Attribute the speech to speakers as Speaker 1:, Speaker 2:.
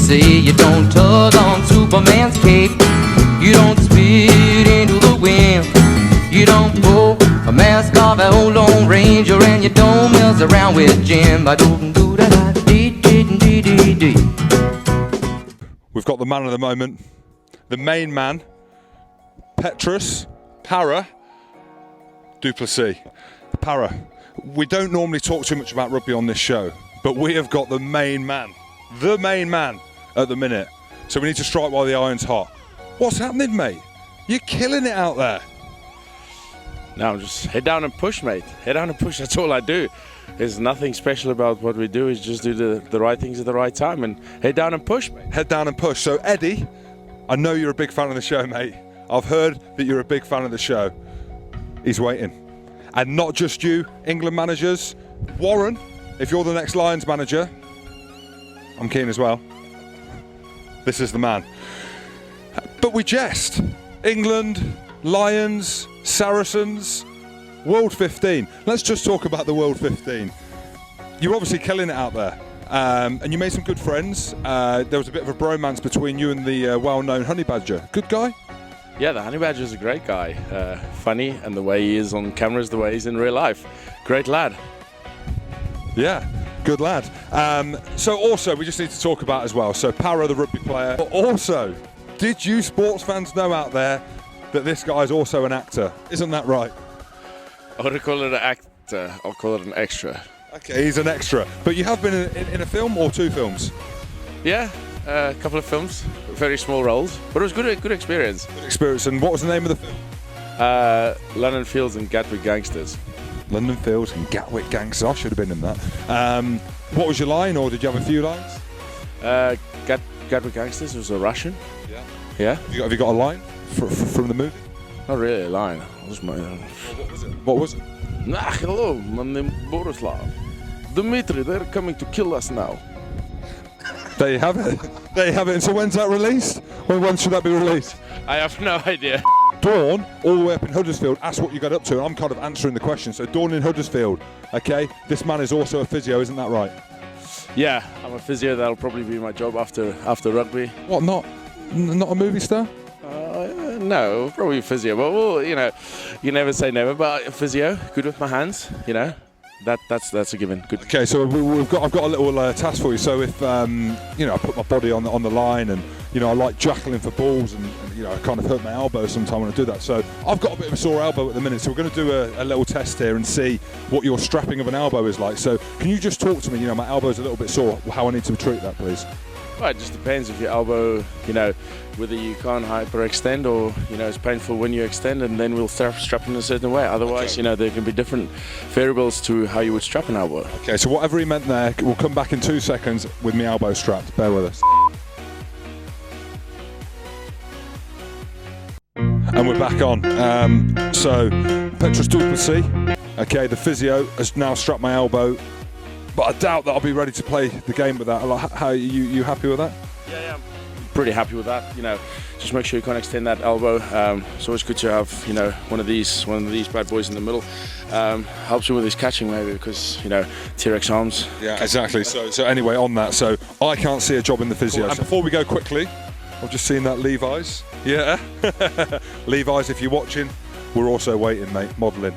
Speaker 1: say you don't tug on Superman's cape, you don't spit into the wind, you don't pull a mask off an old Lone Ranger, and you don't mess around with Jim.
Speaker 2: We've got the man of the moment, the main man, Petrus Du Plessis. Para, we don't normally talk too much about rugby on this show, but we have got the main man at the minute. So we need to strike while the iron's hot. What's happening, mate? You're killing it out there.
Speaker 3: No, just head down and push, mate. Head down and push, that's all I do. There's nothing special about what we do, is just do the right things at the right time and head down and push, mate.
Speaker 2: Head down and push. So Eddie, I know you're a big fan of the show, mate. I've heard that you're a big fan of the show. He's waiting. And not just you, England managers. Warren, if you're the next Lions manager, I'm keen as well. This is the man. But we jest. England, Lions, Saracens, World 15. Let's just talk about the World 15. You're obviously killing it out there. And you made some good friends. There was a bit of a bromance between you and the well-known Honey Badger. Good guy?
Speaker 3: Yeah, the Honey Badger's a great guy. Funny, and the way he is on camera is the way he's in real life. Great lad.
Speaker 2: Yeah, good lad. So also, we just need to talk about as well, so Para, the rugby player, but also, did you sports fans know out there that this guy's also an actor? Isn't that right?
Speaker 3: I wouldn't call it an actor, I'll call it an extra.
Speaker 2: Okay, he's an extra. But you have been in a film or two films?
Speaker 3: Yeah, a couple of films, very small roles, but it was good experience.
Speaker 2: Good experience. And what was the name of the film?
Speaker 3: London Fields and Gatwick Gangsters.
Speaker 2: London Fields and Gatwick Gangsters. I should have been in that. What was your line, or did you have a few lines?
Speaker 3: Gatwick Gangsters was a Russian.
Speaker 2: Yeah.
Speaker 3: Yeah.
Speaker 2: Have you got a line from the movie?
Speaker 3: Not really a line. What
Speaker 2: was it? What was it?
Speaker 3: Hello, my name is Borislav. Dmitry, they're coming to kill us now.
Speaker 2: There you have it. There you have it. And so when's that released? When should that be released?
Speaker 3: I have no idea.
Speaker 2: Dawn, all the way up in Huddersfield, asked what you got up to, and I'm kind of answering the question. So Dawn in Huddersfield, okay? This man is also a physio, isn't that right?
Speaker 3: Yeah, I'm a physio. That'll probably be my job after rugby.
Speaker 2: What, not a movie star?
Speaker 3: No, probably physio. But well, you never say never. But physio, good with my hands. That's a given. Good.
Speaker 2: Okay, so I've got a little task for you. So if I put my body on the line, and I like jackling for balls, and I kind of hurt my elbow sometimes when I do that. So I've got a bit of a sore elbow at the minute. So we're going to do a little test here and see what your strapping of an elbow is like. So can you just talk to me? My elbow's a little bit sore. How I need to treat that, please?
Speaker 3: Well, it just depends if your elbow, whether you can't hyperextend or, it's painful when you extend, and then we'll strap in a certain way. Otherwise,
Speaker 2: okay.
Speaker 3: There can be different variables to how you would strap an elbow.
Speaker 2: Okay, so whatever he meant there, we'll come back in 2 seconds with my elbow strapped. Bear with us. And we're back on. So, Petrus Du Plessis, okay, the physio has now strapped my elbow. But I doubt that I'll be ready to play the game with that. How you happy with that?
Speaker 3: Yeah, I'm pretty happy with that. Just make sure you can't extend that elbow. It's always good to have one of these bad boys in the middle. Helps you with his catching maybe, because T-Rex arms.
Speaker 2: Yeah, exactly. So anyway, on that, so I can't see a job in the physio. Cool. And before we go quickly, I've just seen that Levi's. Yeah, Levi's. If you're watching, we're also waiting, mate. Modelling.